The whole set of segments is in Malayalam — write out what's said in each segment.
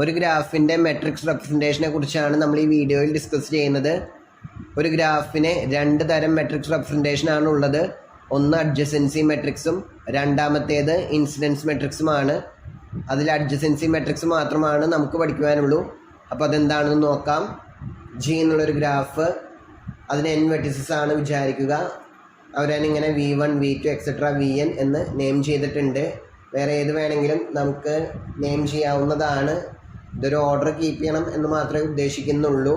ഒരു ഗ്രാഫിൻ്റെ മെട്രിക്സ് റെപ്രസെൻറ്റേഷനെ കുറിച്ചാണ് നമ്മൾ ഈ വീഡിയോയിൽ ഡിസ്കസ് ചെയ്യുന്നത്. ഒരു ഗ്രാഫിന് രണ്ട് തരം മെട്രിക്സ് റെപ്രസെൻറ്റേഷനാണ് ഉള്ളത്. ഒന്ന് അഡ്ജസൻസി മെട്രിക്സും രണ്ടാമത്തേത് ഇൻസിഡൻസ് മെട്രിക്സുമാണ്. അതിൽ അഡ്ജസൻസി മെട്രിക്സ് മാത്രമാണ് നമുക്ക് പഠിക്കുവാനുള്ളൂ. അപ്പോൾ അതെന്താണെന്ന് നോക്കാം. ജി എന്നുള്ളൊരു ഗ്രാഫ്, അതിന് n വെർട്ടിസസ് ആണ് വിചാരിക്കുക. അവരതിനിങ്ങനെ V1 V2 എക്സെട്ര Vn എന്ന് നെയിം ചെയ്തിട്ടുണ്ട്. വേറെ ഏത് വേണമെങ്കിലും നമുക്ക് നെയിം ചെയ്യാവുന്നതാണ്. ഇതൊരു ഓർഡർ കീപ്പ് ചെയ്യണം എന്ന് മാത്രമേ ഉദ്ദേശിക്കുന്നുള്ളൂ.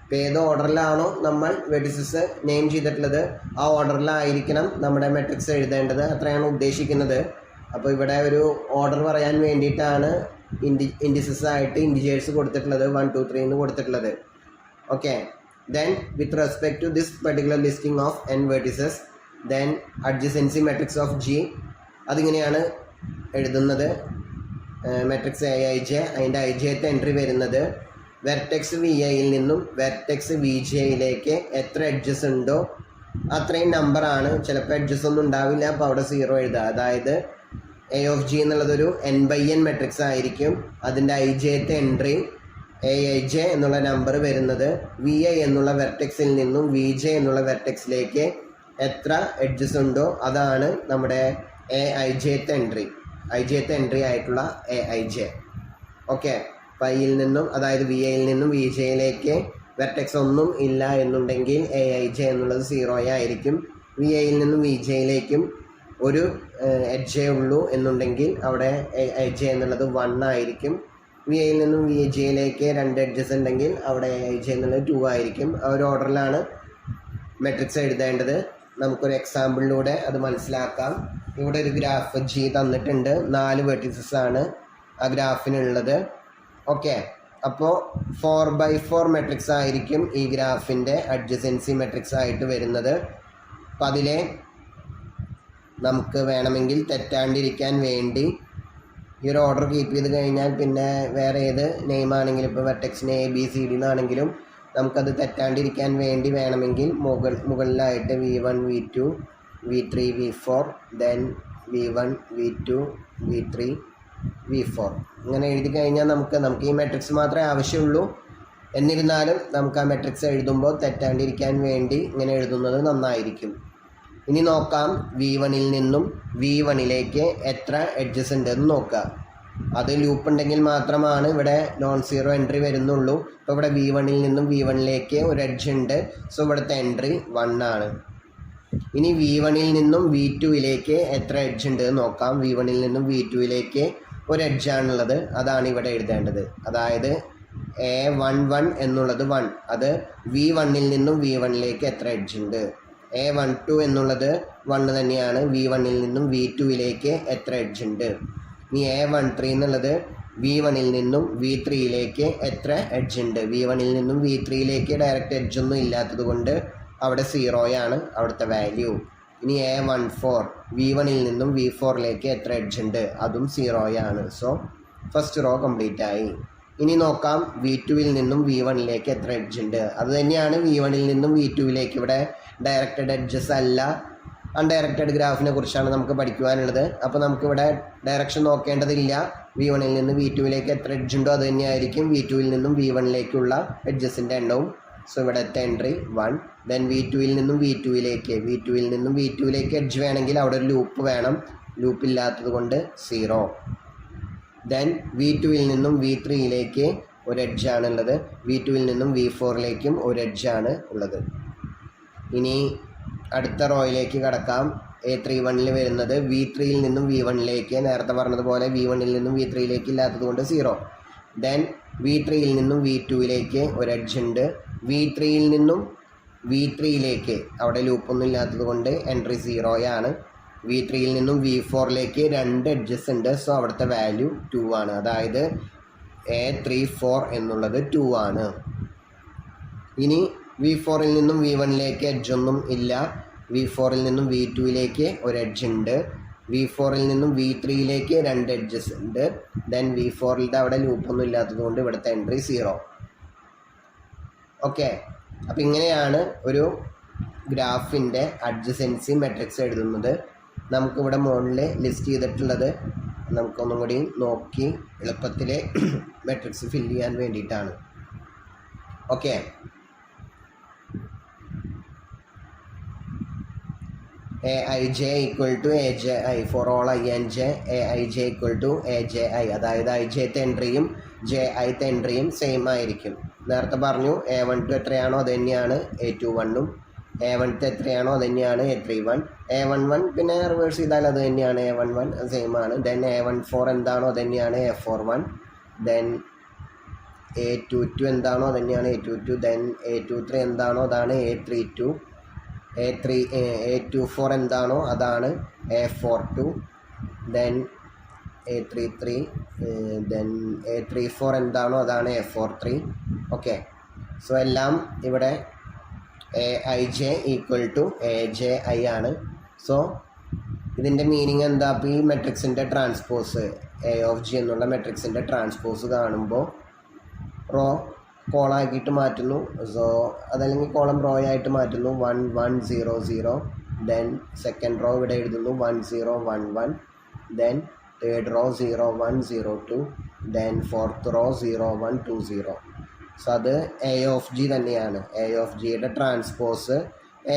ഇപ്പോൾ ഏത് ഓർഡറിലാണോ നമ്മൾ വെർട്ടിസസ് നെയിം ചെയ്തിട്ടുള്ളത് ആ ഓർഡറിലായിരിക്കണം നമ്മുടെ മെട്രിക്സ് എഴുതേണ്ടത്. അത്രയാണ് ഉദ്ദേശിക്കുന്നത്. അപ്പോൾ ഇവിടെ ഒരു ഓർഡർ പറയാൻ വേണ്ടിയിട്ടാണ് ഇൻഡിസസ് ആയിട്ട് ഇൻഡിജേഴ്സ് കൊടുത്തിട്ടുള്ളത്, 1 2 3 എന്ന് കൊടുത്തിട്ടുള്ളത്. Okay, then with respect to this particular listing of n vertices, then adjacency matrix of G അതിങ്ങനെയാണ് എഴുതുന്നത്. മെട്രിക്സ് AIJ, അതിൻ്റെ IJത്തെ എൻട്രി വരുന്നത് വെർട്ടെക്സ് VIയിൽ നിന്നും വെർട്ടെക്സ് VJയിലേക്ക് എത്ര എഡ്ജസ് ഉണ്ടോ അത്രയും നമ്പറാണ്. ചിലപ്പോൾ എഡ്ജസ് ഒന്നും ഉണ്ടാവില്ല, അപ്പോൾ അവിടെ 0 എഴുതുക. അതായത് A of G എന്നുള്ളതൊരു n/n മെട്രിക്സ് ആയിരിക്കും. അതിൻ്റെ IJത്തെ എൻട്രി AIJ എന്നുള്ള നമ്പർ വരുന്നത് VI എന്നുള്ള വെർട്ടെക്സിൽ നിന്നും VJ എന്നുള്ള വെർട്ടെക്സിലേക്ക് എത്ര എഡ്ജസ് ഉണ്ടോ അതാണ് നമ്മുടെ AIJത്തെ എൻട്രി, IJത്തെ എൻട്രി ആയിട്ടുള്ള AIJ. ഓക്കെ, പൈയിൽ നിന്നും അതായത് VIയിൽ നിന്നും VJയിലേക്ക് വെർട്ടെക്സ് ഒന്നും ഇല്ല എന്നുണ്ടെങ്കിൽ AIJ എന്നുള്ളത് 0 ആയിരിക്കും. VIയിൽ നിന്നും VJയിലേക്കും ഒരു എഡ്ജേ ഉള്ളൂ എന്നുണ്ടെങ്കിൽ അവിടെ AIJ എന്നുള്ളത് 1 ആയിരിക്കും. VIയിൽ നിന്നും VJയിലേക്ക് 2 എഡ്ജസ് ഉണ്ടെങ്കിൽ അവിടെ AIJ എന്നുള്ളത് 2 ആയിരിക്കും. ആ ഒരു ഓർഡറിലാണ് മെട്രിക്സ് എഴുതേണ്ടത്. നമുക്കൊരു എക്സാമ്പിളിലൂടെ അത് മനസ്സിലാക്കാം. ഇവിടെ ഒരു ഗ്രാഫ് G തന്നിട്ടുണ്ട്. 4 വെർട്ടിസസ് ആണ് ആ ഗ്രാഫിനുള്ളത്. ഓക്കെ, അപ്പോൾ 4/4 മെട്രിക്സ് ആയിരിക്കും ഈ ഗ്രാഫിൻ്റെ അഡ്ജസൻസി മെട്രിക്സ് ആയിട്ട് വരുന്നത്. അപ്പം അതിലെ നമുക്ക് വേണമെങ്കിൽ തെറ്റാണ്ടിരിക്കാൻ വേണ്ടി ഈ ഒരു ഓർഡർ കീപ്പ് ചെയ്ത് കഴിഞ്ഞാൽ പിന്നെ വേറെ ഏത് നെയിമാണെങ്കിലും ഇപ്പോൾ വെർട്ടെക്സിന് ABCD എന്നാണെങ്കിലും നമുക്കത് തെറ്റാണ്ടിരിക്കാൻ വേണ്ടി വേണമെങ്കിൽ മുകളിലായിട്ട് V1 V2 V3 V4 then V1 V2 V3 V4 ഇങ്ങനെ എഴുതി കഴിഞ്ഞാൽ നമുക്ക് ഈ മെട്രിക്സ് മാത്രമേ ആവശ്യമുള്ളൂ. എന്നിരുന്നാലും നമുക്ക് ആ മെട്രിക്സ് എഴുതുമ്പോൾ തെറ്റാണ്ടിരിക്കാൻ വേണ്ടി ഇങ്ങനെ എഴുതുന്നത് നന്നായിരിക്കും. ഇനി നോക്കാം, V1ൽ നിന്നും V1ലേക്ക് എത്ര എഡ്ജസ് ഉണ്ടെന്ന് നോക്കുക. അത് ലൂപ്പ് ഉണ്ടെങ്കിൽ മാത്രമാണ് ഇവിടെ നോൺ സീറോ എൻട്രി വരുന്നുള്ളൂ. ഇപ്പോൾ ഇവിടെ V1ൽ നിന്നും V1ലേക്ക് ഒരു എഡ്ജ് ഉണ്ട്. സോ ഇവിടുത്തെ എൻട്രി 1 ആണ്. ഇനി V1ൽ നിന്നും V2ലേക്ക് എത്ര എഡ്ജ് ഉണ്ട് നോക്കാം. V1ൽ നിന്നും V2ലേക്ക് ഒരു എഡ്ജാണുള്ളത്, അതാണ് ഇവിടെ എഴുതേണ്ടത്. അതായത് A11 എന്നുള്ളത് 1, അത് V1ൽ നിന്നും V1ലേക്ക് എത്ര എഡ്ജ് ഉണ്ട്. A12 എന്നുള്ളത് 1 തന്നെയാണ്, V1ൽ നിന്നും V2ലേക്ക് എത്ര എഡ്ജ് ഉണ്ട്. ഇനി A13 എന്നുള്ളത് V1ൽ നിന്നും V3യിലേക്ക് എത്ര എഡ്ജ് ഉണ്ട്. V1ൽ നിന്നും V3യിലേക്ക് ഡയറക്റ്റ് എഡ്ജൊന്നും ഇല്ലാത്തത് കൊണ്ട് അവിടെ 0 ആണ് അവിടുത്തെ വാല്യൂ. ഇനി A14 V1ൽ നിന്നും V4യിലേക്ക് എത്ര എഡ്ജ് ഉണ്ട്, അതും 0 ആണ്. സോ ഫസ്റ്റ് റോ കംപ്ലീറ്റ് ആയി. ഇനി നോക്കാം V2ൽ നിന്നും V1ലേക്ക് എത്ര എഡ്ജ് ഉണ്ട്. അത് തന്നെയാണ് V1ൽ നിന്നും V2യിലേക്ക്. ഇവിടെ ഡയറക്റ്റഡ് എഡ്ജസ് അല്ല, അൺഡയറക്റ്റഡ് ഗ്രാഫിനെ കുറിച്ചാണ് നമുക്ക് പഠിക്കുവാനുള്ളത്. അപ്പോൾ നമുക്കിവിടെ ഡയറക്ഷൻ നോക്കേണ്ടതില്ല. V1ൽ നിന്ന് V2യിലേക്ക് എത്ര എഡ്ജ് ഉണ്ടോ അത് തന്നെയായിരിക്കും V2ൽ നിന്നും V1ലേക്കുള്ള എഡ്ജസിൻ്റെ എണ്ണവും. സോ ഇവിടുത്തെ എൻട്രി 1. ദെൻ V2ൽ നിന്നും V2യിലേക്ക് എഡ്ജ് വേണമെങ്കിൽ അവിടെ ഒരു ലൂപ്പ് വേണം. ലൂപ്പ് ഇല്ലാത്തത് കൊണ്ട് 0. ദെൻ V2ൽ നിന്നും V3യിലേക്ക് ഒരു എഡ്ജാണുള്ളത്. V2ൽ നിന്നും V4ലേക്കും ഒരു എഡ്ജാണ് ഉള്ളത്. ഇനി അടുത്ത റോയിലേക്ക് കടക്കാം. A31ൽ വരുന്നത് V3യിൽ നിന്നും V1ലേക്ക്, നേരത്തെ പറഞ്ഞതുപോലെ V1ൽ നിന്നും V3യിലേക്ക് ഇല്ലാത്തത് കൊണ്ട് 0. ദെൻ V3യിൽ നിന്നും V2യിലേക്ക് ഒരു എഡ്ജ് ഉണ്ട്. V3യിൽ നിന്നും V3യിലേക്ക് അവിടെ ലൂപ്പൊന്നും ഇല്ലാത്തത് കൊണ്ട് എൻട്രി 0 ആണ്. V3യിൽ നിന്നും V4ലേക്ക് 2 എഡ്ജസ് ഉണ്ട്. സോ അവിടുത്തെ വാല്യൂ 2 ആണ്. അതായത് A34 എന്നുള്ളത് 2 ആണ്. ഇനി V4ൽ നിന്നും V1ലേക്ക് എഡ്ജൊന്നും ഇല്ല. V4ൽ നിന്നും V2യിലേക്ക് ഒരു എഡ്ജ് ഉണ്ട്. V4ൽ നിന്നും V3യിലേക്ക് 2 എഡ്ജസ് ഉണ്ട്. ദെൻ V4ൻ്റെ അവിടെ ലൂപ്പൊന്നും ഇല്ലാത്തത് കൊണ്ട് ഇവിടുത്തെ എൻട്രി 0. ഓക്കെ, അപ്പോൾ ഇങ്ങനെയാണ് ഒരു ഗ്രാഫിൻ്റെ അഡ്ജസൻസി മെട്രിക്സ് എഴുതുന്നത്. നമുക്കിവിടെ മുകളിൽ ലിസ്റ്റ് ചെയ്തിട്ടുള്ളത് നമുക്കൊന്നും കൂടി നോക്കി എളുപ്പത്തിൽ മെട്രിക്സ് ഫില്ല് ചെയ്യാൻ വേണ്ടിയിട്ടാണ്. Okay, Aij equal to Aji for all I and j, Aij equal to Aji, അതായത് ijth എൻട്രിയും jith എൻട്രിയും സെയിം ആയിരിക്കും. നേരത്തെ പറഞ്ഞു A12 എത്രയാണോ അത് തന്നെയാണ് A21ഉം, A1th എത്രയാണോ അത് തന്നെയാണ് A31, A11 പിന്നെ റിവേഴ്സ് ചെയ്താൽ അത് തന്നെയാണ് A11 സെയിം ആണ്. ദെൻ A14 എന്താണോ അത് തന്നെയാണ് A41, ദെൻ A22 എന്താണോ അത് തന്നെയാണ് A22, ദെൻ A23 എന്താണോ അതാണ് A32, A24 എന്താണോ അതാണ് A42, then A33, then A34 എന്താണോ അതാണ് A43. ഓക്കെ, സോ എല്ലാം ഇവിടെ Aij ഈക്വൽ ടു Aji ആണ്. സോ ഇതിൻ്റെ മീനിങ് എന്താ? അപ്പോൾ ഈ മെട്രിക്സിൻ്റെ ട്രാൻസ്പോസ് A(G) എന്നുള്ള മെട്രിക്സിൻ്റെ ട്രാൻസ്പോസ് കാണുമ്പോൾ റോ കോളാക്കിയിട്ട് മാറ്റുന്നു. സോ അതല്ലെങ്കിൽ കോളം റോ ആയിട്ട് മാറ്റുന്നു. 1 1 0 0, ദെൻ സെക്കൻഡ് റോ ഇവിടെ എഴുതുന്നു 1 0 1 1, then third row 0 1 0 2, then fourth raw 0 1 2 0. So അത് A(G) തന്നെയാണ്. A(G)യുടെ ട്രാൻസ്പോസ്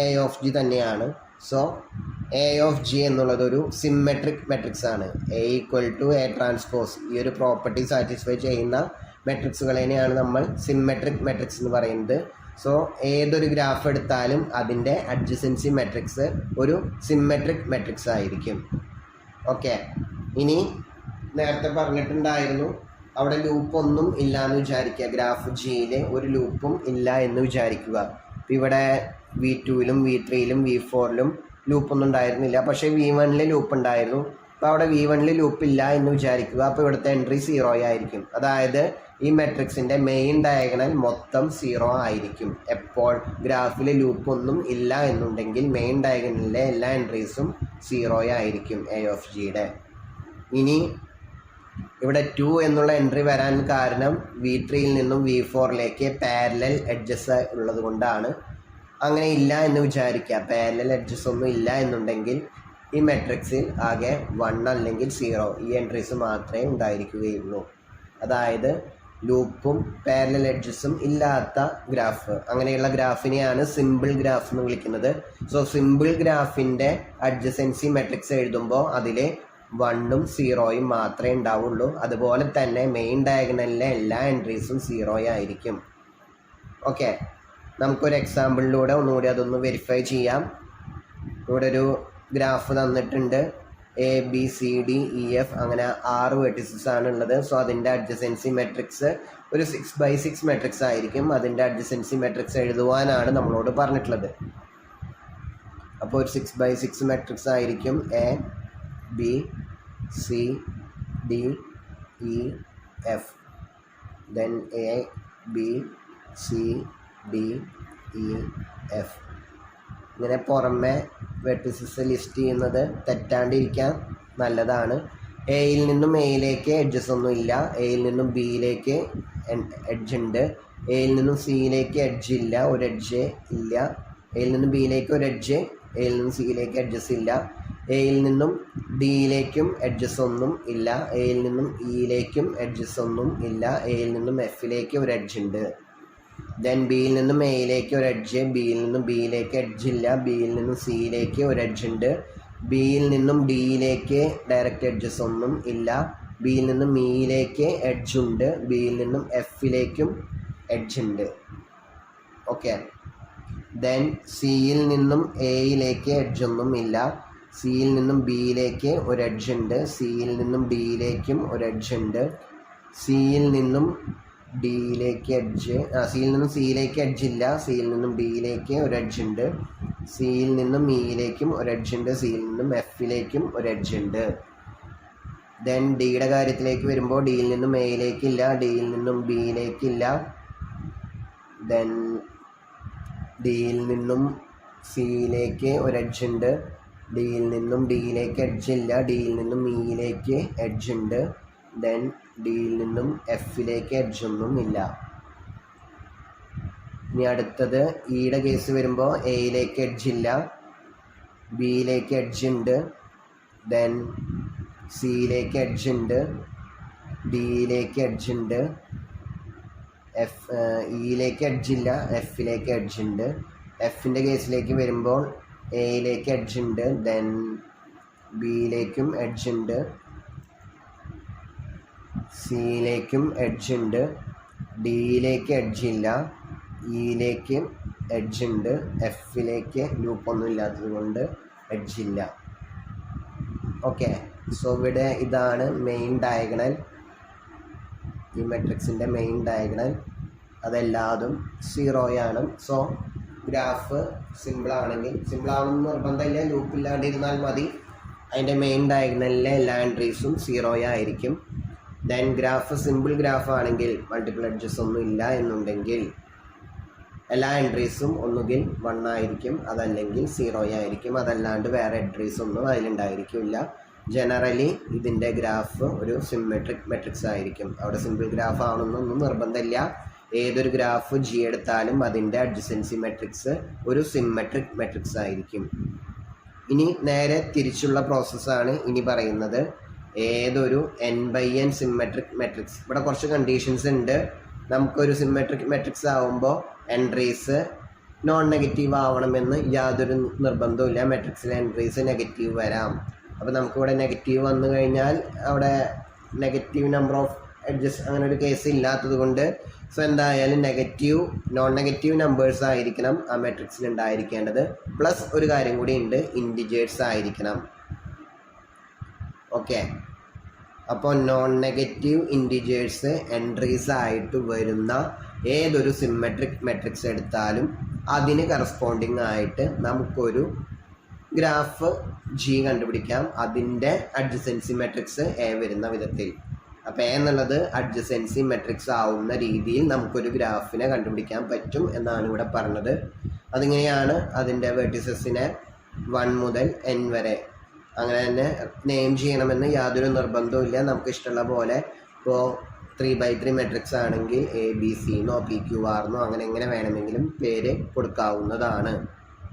A(G) തന്നെയാണ്. സോ A(G) എന്നുള്ളതൊരു സിമ്മെട്രിക് മെട്രിക്സ് ആണ്. A equal to A transpose ഈ ഒരു പ്രോപ്പർട്ടി സാറ്റിസ്ഫൈ ചെയ്യുന്ന മെട്രിക്സുകളെയാണ് നമ്മൾ സിമ്മെട്രിക് മെട്രിക്സ് എന്ന് പറയുന്നത്. സോ ഏതൊരു ഗ്രാഫ് എടുത്താലും അതിൻ്റെ അഡ്ജസൻസി മെട്രിക്സ് ഒരു സിമ്മെട്രിക് മെട്രിക്സ് ആയിരിക്കും. ഓക്കെ, ഇനി നേരത്തെ പറഞ്ഞിട്ടുണ്ടായിരുന്നു അവിടെ ലൂപ്പൊന്നും ഇല്ല എന്ന് വിചാരിക്കുക. ഗ്രാഫ് ജിയിൽ ഒരു ലൂപ്പും ഇല്ല എന്ന് വിചാരിക്കുക. ഇവിടെ V2ലും V3ലും V4ലും ലൂപ്പൊന്നും ഉണ്ടായിരുന്നില്ല, പക്ഷേ V1ൽ ലൂപ്പ് ഉണ്ടായിരുന്നു. അപ്പോൾ അവിടെ V1ൽ ലൂപ്പ് ഇല്ല എന്ന് വിചാരിക്കുക. അപ്പോൾ ഇവിടുത്തെ എൻട്രി 0 ആയിരിക്കും. അതായത് ഈ മെട്രിക്സിൻ്റെ മെയിൻ ഡയഗണൽ മൊത്തം 0 ആയിരിക്കും. എപ്പോൾ ഗ്രാഫിൽ ലൂപ്പൊന്നും ഇല്ല എന്നുണ്ടെങ്കിൽ മെയിൻ ഡയഗണലിലെ എല്ലാ എൻട്രീസും 0 ആയിരിക്കും A(G)യുടെ. ഇനി ഇവിടെ 2 എന്നുള്ള എൻട്രി വരാൻ കാരണം V3യിൽ നിന്നും V4ലേക്ക് പാരലൽ എഡ്ജസ് ഉള്ളത് കൊണ്ടാണ്. അങ്ങനെ ഇല്ല എന്ന് വിചാരിക്കുക, പാരലൽ എഡ്ജസ് ഒന്നും ഇല്ല എന്നുണ്ടെങ്കിൽ ഈ മെട്രിക്സിൽ ആകെ 1 അല്ലെങ്കിൽ 0 ഈ എൻട്രീസ് മാത്രമേ ഉണ്ടായിരിക്കുകയുള്ളൂ. അതായത് ലൂപ്പും പാരലൽ എഡ്ജസും ഇല്ലാത്ത ഗ്രാഫ്, അങ്ങനെയുള്ള ഗ്രാഫിനെയാണ് സിമ്പിൾ ഗ്രാഫ് എന്ന് വിളിക്കുന്നത്. സോ സിമ്പിൾ ഗ്രാഫിൻ്റെ അഡ്ജസൻസി മെട്രിക്സ് എഴുതുമ്പോൾ അതിൽ 1ഉം 0യും മാത്രമേ ഉണ്ടാവുള്ളൂ. അതുപോലെ തന്നെ മെയിൻ ഡയഗണലിലെ എല്ലാ എൻട്രീസും 0 ആയിരിക്കും. ഓക്കെ, നമുക്കൊരു എക്സാമ്പിളിലൂടെ ഒന്നുകൂടി അതൊന്ന് വെരിഫൈ ചെയ്യാം. ഇവിടെ ഒരു ഗ്രാഫ് തന്നിട്ടുണ്ട്. ABCDEF അങ്ങനെ 6 വെർട്ടിസസ് ആണ് ഉള്ളത്. സോ അതിൻ്റെ അഡ്ജസൻസി മെട്രിക്സ് ഒരു 6x6 മെട്രിക്സ് ആയിരിക്കും. അതിൻ്റെ അഡ്ജസൻസി മെട്രിക്സ് എഴുതുവാനാണ് നമ്മളോട് പറഞ്ഞിട്ടുള്ളത്. അപ്പോൾ ഒരു 6x6 മെട്രിക്സ് ആയിരിക്കും ABCDEF, ദെൻ ABCDEF. ഇങ്ങനെ പുറമെ വെർട്ടിസസ് ലിസ്റ്റ് ചെയ്യുന്നത് തെറ്റാണ്ടിരിക്കാൻ നല്ലതാണ്. എയിൽ നിന്നും എയിലേക്ക് എഡ്ജസ് ഒന്നും ഇല്ല. എയിൽ നിന്നും ബിയിലേക്ക് എഡ്ജ് ഉണ്ട്. എയിൽ നിന്നും സിയിലേക്ക് എഡ്ജ് ഇല്ല, ഒരു എഡ്ജ് ഇല്ല. എയിൽ നിന്നും ബിയിലേക്ക് ഒരു എഡ്ജ്, എയിൽ നിന്നും സിയിലേക്ക് എഡ്ജസ് ഇല്ല. എയിൽ നിന്നും ഡിയിലേക്കും എഡ്ജസ് ഒന്നും ഇല്ല. എയിൽ നിന്നും ഇയിലേക്കും എഡ്ജസ് ഒന്നും ഇല്ല. എയിൽ നിന്നും എഫിലേക്ക് ഒരു എഡ്ജ് ഉണ്ട്. ദെൻ ബിയിൽ നിന്നും എയിലേക്ക് ഒരു എഡ്ജ്, ബിയിൽ നിന്നും ബിയിലേക്ക് എഡ്ജ് ഇല്ല. ബിയിൽ നിന്നും സിയിലേക്ക് ഒരു എഡ്ജ് ഉണ്ട്. ബിയിൽ നിന്നും ഡിയിലേക്ക് ഡയറക്റ്റ് എഡ്ജസ് ഒന്നും ഇല്ല. ബിയിൽ നിന്നും ഇയിലേക്ക് എഡ്ജ് ഉണ്ട്. ബിയിൽ നിന്നും എഫിലേക്കും എഡ്ജ് ഉണ്ട്. ഓക്കെ, ദെൻ സിയിൽ നിന്നും എയിലേക്ക് എഡ്ജൊന്നും ഇല്ല. സിയിൽ നിന്നും ബിയിലേക്ക് ഒരു എഡ്ജ് ഉണ്ട്. സിയിൽ നിന്നും ഡിയിലേക്കും ഒരു എഡ്ജ് ഉണ്ട്. സിയിൽ നിന്നും ഡിയിലേക്ക് എഡ്ജ്, സിയിൽ നിന്നും സിയിലേക്ക് എഡ്ജ് ഇല്ല. സിയിൽ നിന്നും ഡിയിലേക്ക് ഒരു എഡ്ജ് ഉണ്ട്. സിയിൽ നിന്നും ഇയിലേക്കും ഒരു എഡ്ജ് ഉണ്ട്. സിയിൽ നിന്നും എഫിലേക്കും ഒരു എഡ്ജ് ഉണ്ട്. ദെൻ ഡിയുടെ കാര്യത്തിലേക്ക് വരുമ്പോൾ ഡിയിൽ നിന്നും എയിലേക്കില്ല, ഡിയിൽ നിന്നും ബിയിലേക്കില്ല. ദെൻ ഡിയിൽ നിന്നും സിയിലേക്ക് ഒരു എഡ്ജ് ഉണ്ട്. ഡിയിൽ നിന്നും ഡിയിലേക്ക് എഡ്ജ് ഇല്ല. ഡിയിൽ നിന്നും ഇയിലേക്ക് എഡ്ജ് ഉണ്ട്. ദെൻ ഡിയിൽ നിന്നും എഫിലേക്ക് എഡ്ജൊന്നും ഇല്ല. ഇനി അടുത്തത് ഇയുടെ കേസ് വരുമ്പോൾ എയിലേക്ക് എഡ്ജ് ഇല്ല, ബിയിലേക്ക് എഡ്ജ് ഉണ്ട്. ദെൻ സിയിലേക്ക് എഡ്ജ് ഉണ്ട്, ഡിയിലേക്ക് എഡ്ജ് ഉണ്ട്, ഇയിലേക്ക് എഡ്ജില്ല, എഫിലേക്ക് എഡ്ജ് ഉണ്ട്. എഫിൻ്റെ കേസിലേക്ക് വരുമ്പോൾ എയിലേക്ക് എഡ്ജ് ഉണ്ട്, ദെൻ ബിയിലേക്കും എഡ്ജ് ഉണ്ട്, സിയിലേക്കും എഡ്ജ് ഉണ്ട്, ഡിയിലേക്ക് എഡ്ജ് ഇല്ല, ഇയിലേക്ക് എഡ്ജ് ഉണ്ട്, എഫിലേക്ക് ലൂപ്പൊന്നും ഇല്ലാത്തത് കൊണ്ട് എഡ്ജ് ഇല്ല. ഓക്കെ, സോ ഇവിടെ ഇതാണ് മെയിൻ ഡയഗണൽ, ഈ മെട്രിക്സിൻ്റെ മെയിൻ ഡയഗണൽ. അതെല്ലാതും 0 ആണ്. സോ ഗ്രാഫ് സിമ്പിളാണെങ്കിൽ, സിമ്പിളാവണമെന്ന് നിർബന്ധമില്ല, ലൂപ്പില്ലാണ്ടിരുന്നാൽ മതി. അതിൻ്റെ മെയിൻ ഡയഗണലിലെ എല്ലാ എൻട്രീസും 0 ആയിരിക്കും. ദെൻ ഗ്രാഫ് സിമ്പിൾ ഗ്രാഫ് ആണെങ്കിൽ, മൾട്ടിപ്പിൾ എഡ്ജസ് ഒന്നും ഇല്ല എന്നുണ്ടെങ്കിൽ എല്ലാ എൻട്രീസും ഒന്നുകിൽ 1 ആയിരിക്കും, അതല്ലെങ്കിൽ 0 ആയിരിക്കും. അതല്ലാണ്ട് വേറെ എൻട്രീസ് ഒന്നും അതിലുണ്ടായിരിക്കില്ല. ജനറലി ഇതിൻ്റെ ഗ്രാഫ് ഒരു സിമ്മെട്രിക് മെട്രിക്സ് ആയിരിക്കും. അവിടെ സിമ്പിൾ ഗ്രാഫ് ആവണമെന്നൊന്നും നിർബന്ധമില്ല. ഏതൊരു ഗ്രാഫ് ജി എടുത്താലും അതിൻ്റെ അഡ്ജസൻസി മെട്രിക്സ് ഒരു സിമ്മെട്രിക് മെട്രിക്സ് ആയിരിക്കും. ഇനി നേരെ തിരിച്ചുള്ള പ്രോസസ്സാണ് ഇനി പറയുന്നത്. ഏതൊരു n/n സിമ്മെട്രിക് മെട്രിക്സ്, ഇവിടെ കുറച്ച് കണ്ടീഷൻസ് ഉണ്ട്. നമുക്കൊരു സിമ്മെട്രിക് മെട്രിക്സ് ആവുമ്പോൾ എൻട്രീസ് നോൺ നെഗറ്റീവ് ആവണമെന്ന് യാതൊരു നിർബന്ധവും ഇല്ല. മെട്രിക്സിലെ എൻട്രീസ് നെഗറ്റീവ് വരാം. അപ്പോൾ നമുക്കിവിടെ നെഗറ്റീവ് വന്നു കഴിഞ്ഞാൽ അവിടെ നെഗറ്റീവ് നമ്പർ ഓഫ് എഡ്ജസ് അങ്ങനെ ഒരു കേസ് ഇല്ലാത്തത് കൊണ്ട്, സോ എന്തായാലും നോൺ നെഗറ്റീവ് നമ്പേഴ്സ് ആയിരിക്കണം ആ മെട്രിക്സിൽ ഉണ്ടായിരിക്കേണ്ടത്. പ്ലസ് ഒരു കാര്യം കൂടി ഉണ്ട്, ഇൻറ്റിജേഴ്സ് ആയിരിക്കണം. ഓക്കെ, അപ്പോൾ നോൺ നെഗറ്റീവ് ഇൻറ്റിജേഴ്സ് എൻട്രീസ് ആയിട്ട് വരുന്ന ഏതൊരു സിമ്മെട്രിക് മെട്രിക്സ് എടുത്താലും അതിന് കറസ്പോണ്ടിങ് ആയിട്ട് നമുക്കൊരു ഗ്രാഫ് ജി കണ്ടുപിടിക്കാം, അതിൻ്റെ അഡ്ജസൻസി മെട്രിക്സ് എ വരുന്ന വിധത്തിൽ. അപ്പോൾ എ എന്നുള്ളത് അഡ്ജസൻസി മെട്രിക്സ് ആവുന്ന രീതിയിൽ നമുക്കൊരു ഗ്രാഫിനെ കണ്ടുപിടിക്കാൻ പറ്റും എന്നാണ് ഇവിടെ പറഞ്ഞത്. അതിങ്ങനെയാണ് അതിൻ്റെ വെർട്ടിസസിനെ 1 മുതൽ n വരെ അങ്ങനെ തന്നെ നെയിം ചെയ്യണമെന്ന് യാതൊരു നിർബന്ധവും ഇല്ല. നമുക്ക് ഇഷ്ടമുള്ള പോലെ, ഇപ്പോൾ 3x3 മെട്രിക്സ് ആണെങ്കിൽ ABC എന്നോ PQR എന്നോ അങ്ങനെ എങ്ങനെ വേണമെങ്കിലും പേര് കൊടുക്കാവുന്നതാണ്.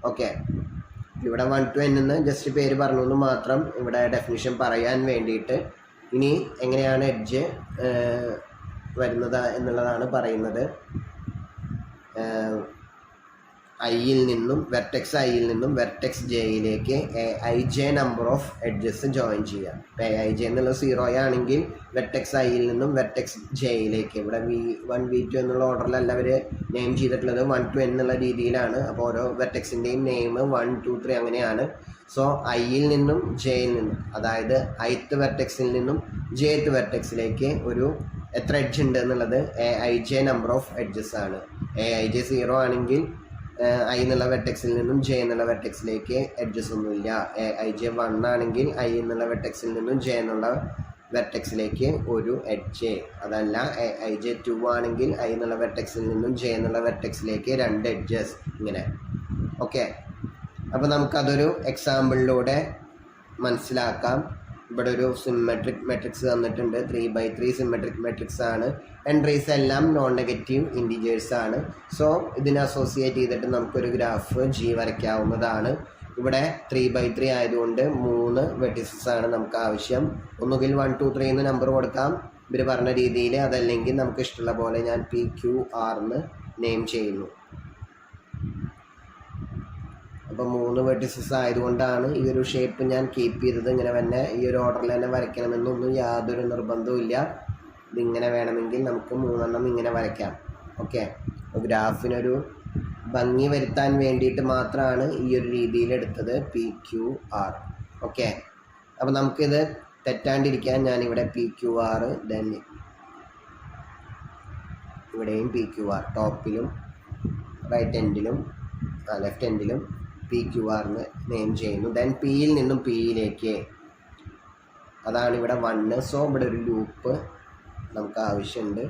ഓക്കെ, ഇവിടെ 1 to n എന്ന് ജസ്റ്റ് പേര് പറഞ്ഞു എന്ന് മാത്രം, ഇവിടെ ഡെഫിനിഷൻ പറയാൻ വേണ്ടിയിട്ട്. ഇനി എങ്ങനെയാണ് എഡ്ജ് വരുന്നത് എന്നുള്ളതാണ് പറയുന്നത്. ഐയിൽ നിന്നും വെർട്ടെക്സ് ഐയിൽ നിന്നും വെർട്ടെക്സ് ജെയിലേക്ക് ij number of edges join ചെയ്യാം. ij എന്നുള്ളത് 0 ആണെങ്കിൽ വെർട്ടെക്സ് ഐയിൽ നിന്നും വെർട്ടെക്സ് ജെയിലേക്ക്, ഇവിടെ V1 V2 എന്നുള്ള ഓർഡറിലല്ല അവർ നെയിം ചെയ്തിട്ടുള്ളത്, 1 to n എന്നുള്ള രീതിയിലാണ്. അപ്പോൾ ഓരോ വെർട്ടെക്സിൻ്റെയും നെയിം 1 2 3 അങ്ങനെയാണ്. സോ ഐയിൽ നിന്നും ജെയിൽ നിന്നും, അതായത് ith വെർട്ടെക്സിൽ നിന്നും jth വെർട്ടെക്സിലേക്ക് ഒരു എത്ര എഡ്ജ് ഉണ്ട് എന്നുള്ളത് ij നമ്പർ ഓഫ് എഡ്ജസ് ആണ്. ij 0 ആണെങ്കിൽ ഐ എന്നുള്ള വെർട്ടെക്സിൽ നിന്നും ജെ എന്നുള്ള വെർട്ടെക്സിലേക്ക് എഡ്ജസ് ഒന്നുമില്ല. ij 1 ആണെങ്കിൽ ഐ എന്നുള്ള വെർട്ടെക്സിൽ നിന്നും ജെ എന്നുള്ള വെർട്ടെക്സിലേക്ക് ഒരു എഡ്ജ്. അതല്ല ij 2 ആണെങ്കിൽ ഐ എന്നുള്ള വെർട്ടെക്സിൽ നിന്നും ജെ എന്നുള്ള വെർട്ടെക്സിലേക്ക് 2 എഡ്ജസ്, ഇങ്ങനെ. ഓക്കെ, അപ്പോൾ നമുക്കതൊരു എക്സാമ്പിളിലൂടെ മനസ്സിലാക്കാം. ഇവിടെ ഒരു സിമ്മെട്രിക് മെട്രിക്സ് തന്നിട്ടുണ്ട്, 3x3 സിമ്മെട്രിക് മെട്രിക്സ് ആണ്. എൻട്രീസ് എല്ലാം നോൺ നെഗറ്റീവ് ഇൻറ്റിജേഴ്സ് ആണ്. സോ ഇതിനെ അസോസിയേറ്റ് ചെയ്തിട്ട് നമുക്കൊരു ഗ്രാഫ് ജി വരയ്ക്കാവുന്നതാണ്. ഇവിടെ 3x3 ആയതുകൊണ്ട് 3 വെർട്ടിസസ് ആണ് നമുക്ക് ആവശ്യം. ഒന്നുകിൽ 1 2 3 എന്ന് നമ്പർ കൊടുക്കാം ഇവർ പറഞ്ഞ രീതിയിൽ, അതല്ലെങ്കിൽ നമുക്ക് ഇഷ്ടമുള്ള പോലെ ഞാൻ PQR എന്ന് നെയിം ചെയ്യുന്നു. അപ്പോൾ 3 വെർട്ടിസസ് ആയതുകൊണ്ടാണ് ഈ ഒരു ഷേപ്പ് ഞാൻ കീപ്പ് ചെയ്തത്. ഇങ്ങനെ തന്നെ ഈ ഒരു ഓർഡറിൽ തന്നെ വരയ്ക്കണമെന്നൊന്നും യാതൊരു നിർബന്ധവും ഇല്ല. ഇതിങ്ങനെ വേണമെങ്കിൽ നമുക്ക് 3 എണ്ണം ഇങ്ങനെ വരയ്ക്കാം. ഓക്കെ, അപ്പോൾ ഗ്രാഫിനൊരു ഭംഗി വരുത്താൻ വേണ്ടിയിട്ട് മാത്രമാണ് ഈ ഒരു രീതിയിൽ എടുത്തത്, PQR. ഓക്കെ, അപ്പോൾ നമുക്കിത് തെറ്റാണ്ടിരിക്കാൻ ഞാനിവിടെ PQR, ദെൻ ഇവിടെയും PQR, ടോപ്പിലും റൈറ്റ് എൻഡിലും ലെഫ്റ്റ് എൻഡിലും PQR എന്ന് നെയിം ചെയ്യുന്നു. ദെൻ പിയിൽ നിന്നും പിയിലേക്ക്, അതാണ് ഇവിടെ 1. സോ ഇവിടെ ഒരു ലൂപ്പ് നമുക്ക് ആവശ്യമുണ്ട്.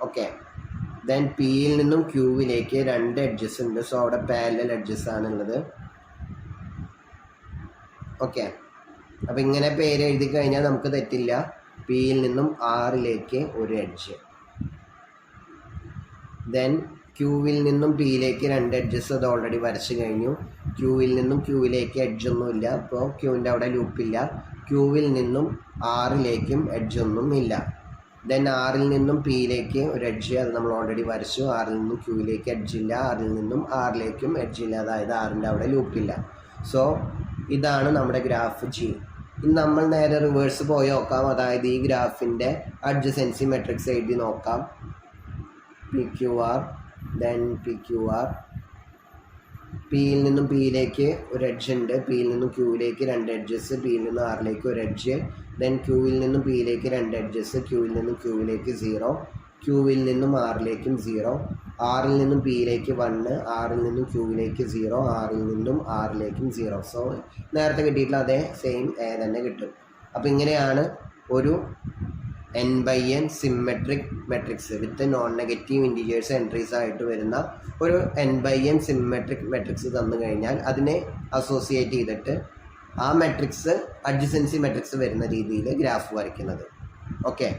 ഓക്കെ, ദെൻ പിയിൽ നിന്നും ക്യൂവിലേക്ക് 2 എഡ്ജസ് ഉണ്ട്. സോ അവിടെ പാരലൽ എഡ്ജസ് ആണുള്ളത്. ഓക്കെ, അപ്പോൾ ഇങ്ങനെ പേര് എഴുതി കഴിഞ്ഞാൽ നമുക്ക് തെറ്റില്ല. പിയിൽ നിന്നും ആറിലേക്ക് ഒരു എഡ്ജ്, ദെൻ ക്യൂവിൽ നിന്നും പിയിലേക്ക് 2 എഡ്ജസ്, അത് ഓൾറെഡി വരച്ച് കഴിഞ്ഞു. ക്യൂവിൽ നിന്നും ക്യൂവിലേക്ക് എഡ്ജൊന്നുമില്ല, അപ്പോൾ ക്യൂവിൻ്റെ അവിടെ ലൂപ്പില്ല. ക്യൂവിൽ നിന്നും ആറിലേക്കും എഡ്ജ് ഒന്നും ഇല്ല. ദെൻ ആറിൽ നിന്നും പിയിലേക്ക് ഒരു എഡ്ജ്, അത് നമ്മൾ ഓൾറെഡി വരച്ചു. ആറിൽ നിന്നും ക്യൂവിലേക്ക് എഡ്ജ് ഇല്ല, ആറിൽ നിന്നും ആറിലേക്കും എഡ്ജ് ഇല്ല, അതായത് ആറിൻ്റെ അവിടെ ലൂപ്പില്ല. സോ ഇതാണ് നമ്മുടെ ഗ്രാഫ് ജി. ഇനി നമ്മൾ നേരെ റിവേഴ്സ് പോയി നോക്കാം. അതായത് ഈ ഗ്രാഫിൻ്റെ അഡ്ജസൻസി മെട്രിക്സ് എഴുതി നോക്കാം. P Q R, then P Q R, പിയിൽ നിന്നും പിയിലേക്ക് ഒരു എഡ്ജ് ഉണ്ട്, പിയിൽ നിന്നും ക്യൂവിലേക്ക് 2 എഡ്ജസ്, പിയിൽ നിന്നും ആറിലേക്ക് ഒരു എഡ്ജ്, ദെൻ ക്യൂവിൽ നിന്നും പിയിലേക്ക് 2 എഡ്ജസ്, ക്യൂവിൽ നിന്നും ക്യൂവിലേക്ക് 0, ക്യൂവിൽ നിന്നും ആറിലേക്കും 0, ആറിൽ നിന്നും പിയിലേക്ക് 1, ആറിൽ നിന്നും ക്യൂവിലേക്ക് 0, ആറിൽ നിന്നും ആറിലേക്കും 0. സോ നേരത്തെ കിട്ടിയിട്ടുള്ള അതേ സെയിം തന്നെ കിട്ടും. അപ്പോൾ ഇങ്ങനെയാണ് ഒരു n/n symmetric matrix with non negative integers entries ആയിട്ട് വരുന്ന ഒരു n/n സിമ്മെട്രിക് മെട്രിക്സ് തന്നു കഴിഞ്ഞാൽ അതിനെ അസോസിയേറ്റ് ചെയ്തിട്ട് ആ മെട്രിക്സ് അഡ്ജസൻസി മെട്രിക്സ് വരുന്ന രീതിയിൽ ഗ്രാഫ് വരയ്ക്കുന്നത്. ഓക്കെ.